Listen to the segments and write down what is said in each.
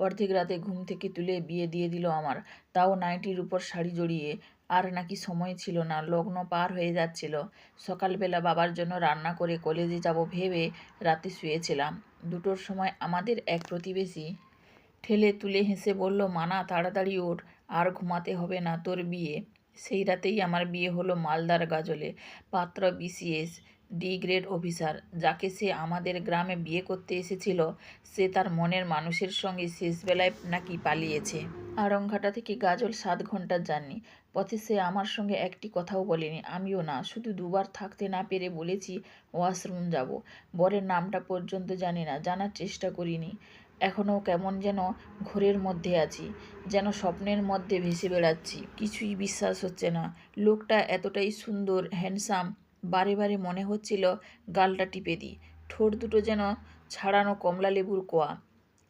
অর্ধেক রাতে ঘুম থেকে তুলে বিয়ে দিয়ে দিল আমার, তাও নাইটির উপর শাড়ি জড়িয়ে। আর নাকি সময় ছিল না, লগ্ন পার হয়ে যাচ্ছিল। সকালবেলা বাবার জন্য রান্না করে কলেজে যাব ভেবে রাতে শুয়েছিলাম। 2টোর সময় আমাদের এক প্রতিবেশী ঠেলে তুলে হেসে বলল, মানা তাড়াতাড়ি ওঠ, আর ঘুমাতে হবে না, তোর বিয়ে। সেই রাতেই আমার বিয়ে হলো মালদার গাজলে। পাত্র বিসিএস ডি গ্রেড অফিসার। যাকে সে আমাদের গ্রামে বিয়ে করতে এসেছিল, সে তার মনের মানুষের সঙ্গে শেষবেলায় নাকি পালিয়েছে। আড়ংঘাটা থেকে গাজল 7 ঘন্টার জার্নি। পথে সে আমার সঙ্গে একটি কথাও বলেনি, আমিও না। শুধু দুবার থাকতে না পেরে বলেছি ওয়াশরুম যাব। বরের নামটা পর্যন্ত জানি না, জানার চেষ্টা করিনি। এখনও কেমন যেন ঘোরের মধ্যে আছি, যেন স্বপ্নের মধ্যে ভেসে বেড়াচ্ছি। কিছুই বিশ্বাস হচ্ছে না। লোকটা এতটাই সুন্দর, হ্যান্ডসাম, বারে বারে মনে হচ্ছিল গালটা টিপে দিই। ঠোঁট দুটো যেন ছাড়ানো কমলা লেবুর কোয়া,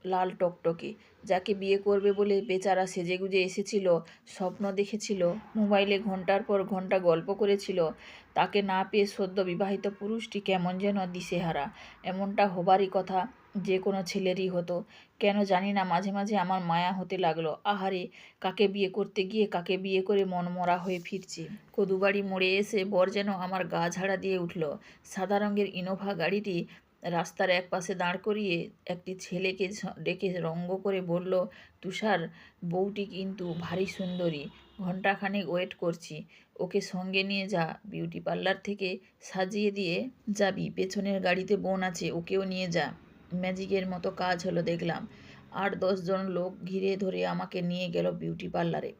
লাল টকটকে। যাকে বিয়ে করবে বলে বেচারা সেজেগুজে এসেছিল, স্বপ্ন দেখেছিল, মোবাইলে ঘন্টার পর ঘন্টা গল্প করেছিল, তাকে না পেয়ে সদ্য বিবাহিত পুরুষটি কেমন যেন দিশেহারা। এমনটা হবারই কথা যে কোনো ছেলেরই হতো। কেন জানি না মাঝে মাঝে আমার মায়া হতে লাগলো। আহারে, কাকে বিয়ে করতে গিয়ে কাকে বিয়ে করে মনমরা হয়ে ফিরছি। কদুবাড়ি মোড়ে এসে বর যেন আমার গা ঝাড়া দিয়ে উঠল। সাদা রঙের ইনোভা গাড়িটি রাস্তার একপাশে দাঁড় করিয়ে একটি ছেলেকে ডেকে রঙ্গ করে বলল, তুষার, বউটি কিন্তু ভারী সুন্দরী, ঘণ্টাখানেক ওয়েট করছি, ওকে সঙ্গে নিয়ে যা, বিউটি পার্লার থেকে সাজিয়ে দিয়ে যাবি, পেছনের গাড়িতে বোন আছে, ওকেও নিয়ে যা। ম্যাজিকের মতো কাজ হলো দেখলাম। 8-10 জন লোক ঘিরে ধরে আমাকে নিয়ে গেল বিউটি পার্লারে।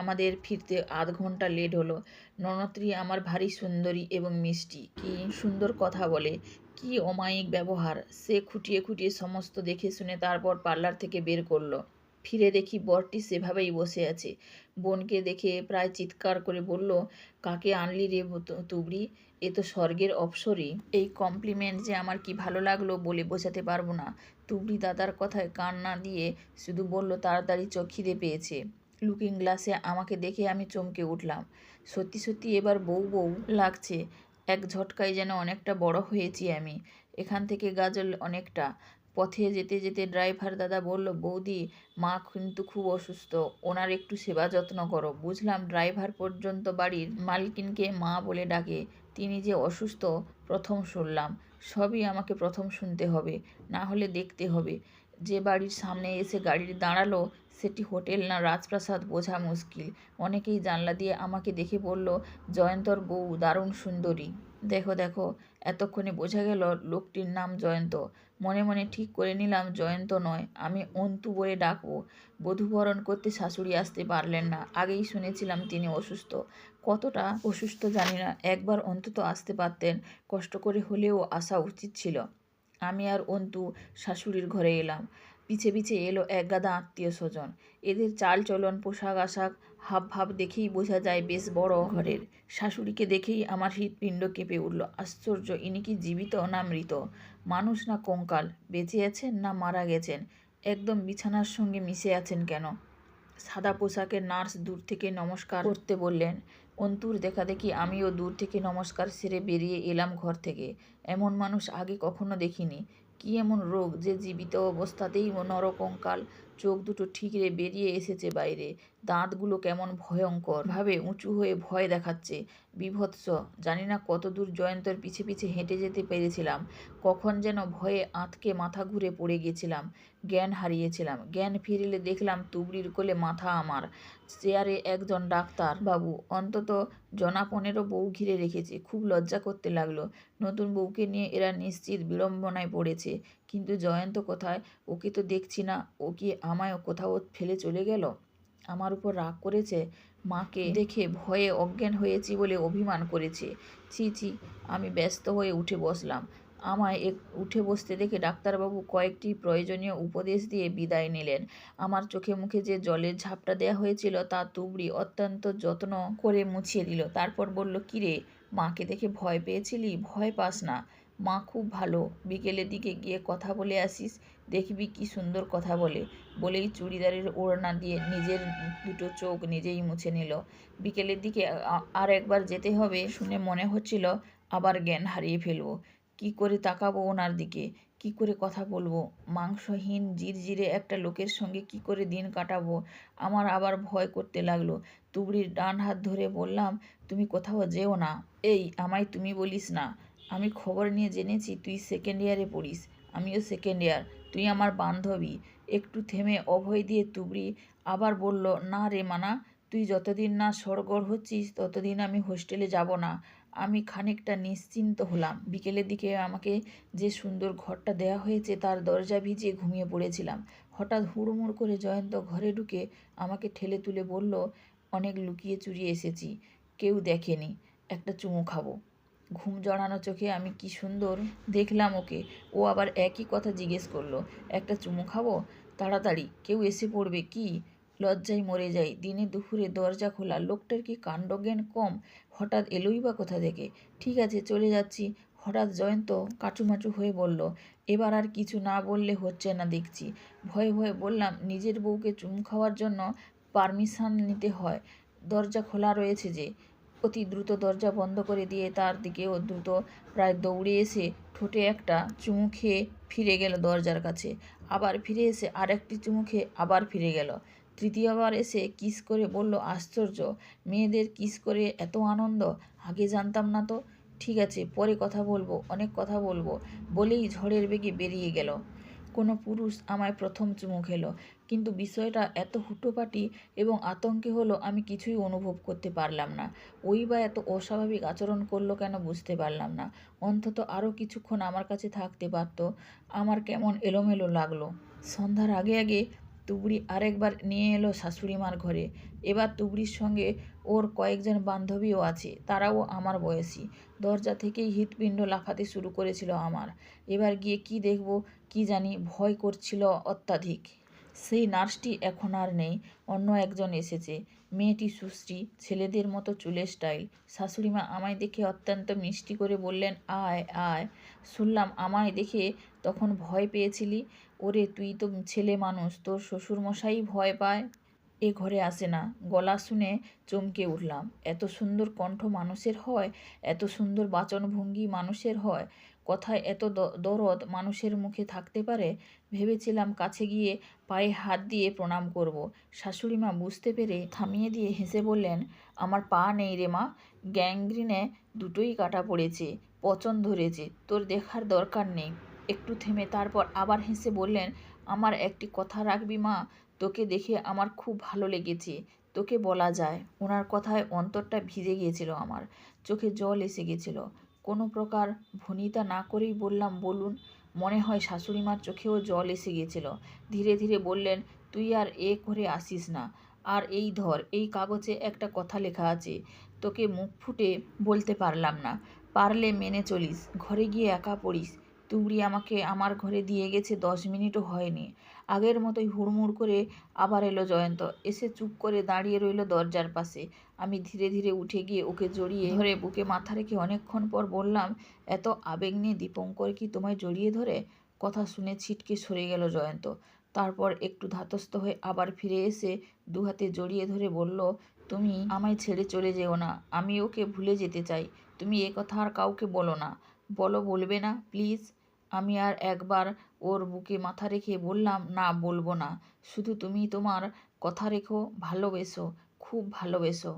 আমাদের ফিরতে আধ ঘন্টা লেট হলো। ননত্রী আমার ভারী সুন্দরী এবং মিষ্টি, কি সুন্দর কথা বলে, কি অমায়িক ব্যবহার। সে খুঁটিয়ে খুঁটিয়ে সমস্ত দেখে শুনে তারপর পার্লার থেকে বের করলো। ফিরে দেখি বরটি সেভাবেই বসে আছে। বোনকে দেখে প্রায় চিৎকার করে বলল, কাকে আনলি রে তুবড়ি, এ তো স্বর্গের অপ্সরী। এই কমপ্লিমেন্ট যে আমার কি ভালো লাগলো বলে বোঝাতে পারবো না। তুবড়ি দাদার কথায় কান না দিয়ে শুধু বলল, তাড়াতাড়ি চ, খিদে পেয়েছে। লুকিং গ্লাসে আমাকে দেখে আমি চমকে উঠলাম। সত্যি সত্যি এবার বউ বউ লাগছে। এক ঝটকায় যেন অনেকটা বড় হয়েছি আমি। এখান থেকে গাজল অনেকটা। পথে যেতে যেতে ড্রাইভার দাদা বলল, বৌদি, মা কিন্তু খুব অসুস্থ, ওনার একটু সেবা যত্ন করো। বুঝলাম ড্রাইভার পর্যন্ত বাড়ির মালকিনকে মা বলে ডাকে। তিনি যে অসুস্থ প্রথম শুনলাম। সবই আমাকে প্রথম শুনতে হবে, না হলে দেখতে হবে। যে বাড়ির সামনে এসে গাড়ি দাঁড়ালো সেটি হোটেল না রাজপ্রাসাদ বোঝা মুশকিল। অনেকেই জানলা দিয়ে আমাকে দেখে বলল, জয়ন্তর বউ দারুণ সুন্দরী। দেখো দেখো, এতক্ষণে বোঝা গেল লোকটির নাম জয়ন্ত। মনে মনে ঠিক করে নিলাম জয়ন্ত নয়, আমি অন্তু বলে ডাকবো। বধূবরণ করতে শাশুড়ি আসতে পারলেন না। আগেই শুনেছিলাম তিনি অসুস্থ। কতটা অসুস্থ জানি না, একবার অন্তত আসতে পারতেন। কষ্ট করে হলেও আসা উচিত ছিল। আমি আর অন্তু শাশুড়ির ঘরে এলাম। পিছে পিছে এলো একগাদা আত্মীয় স্বজন। এদের চাল চলন, পোশাক আশাক, হাব ভাব দেখেই বোঝা যায় বেশ বড় ঘরের। শাশুড়িকে দেখেই আমার হৃৎপিণ্ড কেঁপে উঠল। আশ্চর্য, ইনি কি জীবিত না মৃত? মানুষ না কঙ্কাল? বেঁচে আছেন না মারা গেছেন? একদম বিছানার সঙ্গে মিশে আছেন কেন? সাদা পোশাকের নার্স দূর থেকে নমস্কার করতে বললেন। অন্তুর দেখা দেখি আমিও দূর থেকে নমস্কার সেরে বেরিয়ে এলাম ঘর থেকে। এমন মানুষ আগে কখনো দেখিনি। কি এমন রোগ যে জীবিত অবস্থাতেই নরকঙ্কাল? চোখ দুটো ঠিকরে বেরিয়ে এসেছে বাইরে। দাঁতগুলো কেমন ভয়ঙ্কর ভাবে উঁচু হয়ে ভয় দেখাচ্ছে। বীভৎস। জানি না কতদূর জয়ন্তর পিছে পিছে হেঁটে যেতে পেরেছিলাম। কখন যেন ভয়ে আঁতকে মাথা ঘুরে পড়ে গেছিলাম, জ্ঞান হারিয়েছিলাম। জ্ঞান ফিরলে দেখলাম তুবড়ির কোলে মাথা আমার, চেয়ারে একজন ডাক্তার বাবু। অন্তত জনা 15 বউ ঘিরে রেখেছে। খুব লজ্জা করতে লাগলো। নতুন বউকে নিয়ে এরা নিশ্চিত বিড়ম্বনায় পড়েছে। কিন্তু জয়ন্ত কোথায়? ওকে তো দেখছি না। ও কি আমায় কোথাও ফেলে চলে গেল? আমার উপর রাগ করেছে? মাকে দেখে ভয়ে অজ্ঞান হয়েছি বলে অভিমান করেছে? ছি ছি। আমি ব্যস্ত হয়ে উঠে বসলাম। আমায় উঠে বসতে দেখে ডাক্তারবাবু কয়েকটি প্রয়োজনীয় উপদেশ দিয়ে বিদায় নিলেন। আমার চোখে মুখে যে জলের ঝাপটা দেয়া হয়েছিল তা তুবড়ি অত্যন্ত যত্ন করে মুছিয়ে দিল। তারপর বলল, কিরে, মাকে দেখে ভয় পেয়েছিলি? ভয় পাস না, মা খুব ভালো। বিকেলের দিকে গিয়ে কথা বলে আসিস, দেখবি কি সুন্দর কথা বলে। বলেই চুড়িদারের ওড়না দিয়ে নিজের দুটো চোখ নিজেই মুছে নিল। বিকেলের দিকে আর একবার যেতে হবে শুনে মনে হচ্ছিল আবার জ্ঞান হারিয়ে ফেলব। কি করে তাকাবো ওনার দিকে? কি করে কথা বলবো, মাংসহীন জিরজিরে একটা লোকের সঙ্গে কি করে দিন কাটাবো। আমার আবার ভয় করতে লাগলো। তুবড়ির ডান হাত ধরে বললাম, তুমি কোথাও যেও না। এই, আমায় তুমি বলিস না। আমি খবর নিয়ে জেনেছি তুই সেকেন্ড ইয়ারে পড়িস, আমিও সেকেন্ড ইয়ার, তুই আমার বান্ধবী। একটু থেমে অভয় দিয়ে তুবড়ি আবার বলল, না রে মানা, তুই যতদিন না সড়গড় হচ্ছিস ততদিন আমি হোস্টেলে যাব না। আমি খানিকটা নিশ্চিন্ত হলাম। বিকেলের দিকে আমাকে যে সুন্দর ঘরটা দেয়া হয়েছে তার দরজা ভিজিয়ে ঘুমিয়ে পড়েছিলাম। হঠাৎ হুড়মুড় করে জয়ন্ত ঘরে ঢুকে আমাকে ঠেলে তুলে বলল, অনেক লুকিয়ে চুরিয়ে এসেছি, কেউ দেখেনি, একটা চুমু খাবো। ঘুম জড়ানো চোখে আমি কি সুন্দর দেখলাম ওকে। ও আবার একই কথা জিজ্ঞেস করলো, একটা চুমু খাবো? তাড়াতাড়ি, কেউ এসে পড়বে কি। লজ্জায় মরে যাই। দিনে দুপুরে দরজা খোলা, লোকটার কি কাণ্ডজ্ঞান কম। হঠাৎ এলোই বা কোথা থেকে। ঠিক আছে, চলে যাচ্ছি। হঠাৎ জয়ন্ত কাচুমাচু হয়ে বলল, এবার আর কিছু না বললে হচ্ছে না দেখছি। ভয়ে ভয়ে বললাম, নিজের বউকে চুমু খাওয়ার জন্য পারমিশন নিতে হয়, দরজা খোলা রয়েছে যে। অতি দ্রুত দরজা বন্ধ করে দিয়ে তার দিকেও দ্রুত প্রায় দৌড়ে এসে ঠোঁটে একটা চুমু খেয়ে ফিরে গেল দরজার কাছে। আবার ফিরে এসে আরেকটি চুমু খেয়ে আবার ফিরে গেল। তৃতীয়বার এসে কিস করে বলল, আশ্চর্য, মেয়েদের কিস করে এত আনন্দ, আগে জানতাম না তো। ঠিক আছে, পরে কথা বলবো, অনেক কথা বলবো, বলেই ঝড়ের বেগে বেরিয়ে গেল। কোনো পুরুষ আমায় প্রথম চুমু খেলো, কিন্তু বিষয়টা এত হুটোপাটি এবং আতঙ্কে হলো আমি কিছুই অনুভব করতে পারলাম না। ওই বা এত অস্বাভাবিক আচরণ করলো কেন বুঝতে পারলাম না। অন্তত আরও কিছুক্ষণ আমার কাছে থাকতে পারত। আমার কেমন এলোমেলো লাগলো। সন্ধ্যার আগে আগে তুবড়ি আরেকবার নিয়ে এলো শাশুড়িমার ঘরে। এবার তুবড়ির সঙ্গে ওর কয়েকজন বান্ধবীও আছে, তারাও আমার বয়সী। দরজা থেকেই হৃৎপিণ্ড লাফাতে শুরু করেছিল আমার। এবার গিয়ে কি দেখব কি জানি, ভয় করছিল অত্যাধিক। সেই নার্সটি এখন আর নেই, অন্য একজন এসেছে। মেয়েটি সুশ্রী, ছেলেদের মতো চুলের স্টাইল। শাশুড়িমা আমায় দেখে অত্যন্ত মিষ্টি করে বললেন, আয় আয়। শুনলাম আমায় দেখে তখন ভয় পেয়েছিলি। ওরে, তুই তো ছেলে মানুষ, তোর শ্বশুরমশাই ভয় পায়, এ ঘরে আসে না। গলা শুনে চমকে উঠলাম। এত সুন্দর কণ্ঠ মানুষের হয়, এত সুন্দর বাচনভঙ্গি মানুষের হয়, কথায় এত দরদ মানুষের মুখে থাকতে পারে। ভেবেছিলাম কাছে গিয়ে পায়ে হাত দিয়ে প্রণাম করব। শাশুড়িমা বুঝতে পেরে থামিয়ে দিয়ে হেসে বললেন, আমার পা নেই রে মা, গ্যাংগ্রিনে দুটোই কাটা পড়েছে, পচন ধরেছে, তোর দেখার দরকার নেই। একটু থেমে তারপর আবার হেসে বললেন, আমার একটি কথা রাখবি মা, তোকে দেখে আমার খুব ভালো লেগেছে, তোকে বলা যায়। ওনার কথায় অন্তরটা ভিজে গিয়েছিল আমার, চোখে জল এসে গেছিল। কোনো প্রকার ভনিতা না করেই বললাম, বলুন। মনে হয় শাশুড়িমার চোখেও জল এসে গিয়েছিল। ধীরে ধীরে বললেন, তুই আর এ করে আসিস না। আর এই ধর, এই কাগজে একটা কথা লেখা আছে, তোকে মুখ ফুটে বলতে পারলাম না, পারলে মেনে চলিস, ঘরে গিয়ে একা পড়িস। তুবড়ি আমাকে আমার ঘরে দিয়ে গেছে, 10 মিনিটও হয়নি। আগের মতোই হুড়মুড় করে আবার এলো জয়ন্ত। এসে চুপ করে দাঁড়িয়ে রইল দরজার পাশে। আমি ধীরে ধীরে উঠে গিয়ে ওকে জড়িয়ে ধরে বুকে মাথা রেখে অনেকক্ষণ পর বললাম, এত আবেগ নিয়ে দীপঙ্কর কি তোমায় জড়িয়ে ধরে? কথা শুনে ছিটকে সরে গেল জয়ন্ত। তারপর একটু ধাতস্থ হয়ে আবার ফিরে এসে দুহাতে জড়িয়ে ধরে বলল, তুমি আমায় ছেড়ে চলে যেও না, আমি ওকে ভুলে যেতে চাই। তুমি এ কথা আর কাউকে বলো না। বলো, বলবে না প্লিজ? আমি আর একবার ওর বুকে মাথা রেখে বললাম, না, বলবো না। শুধু তুমি তোমার কথা রেখো, ভালোবেসো, খুব ভালোবেসো।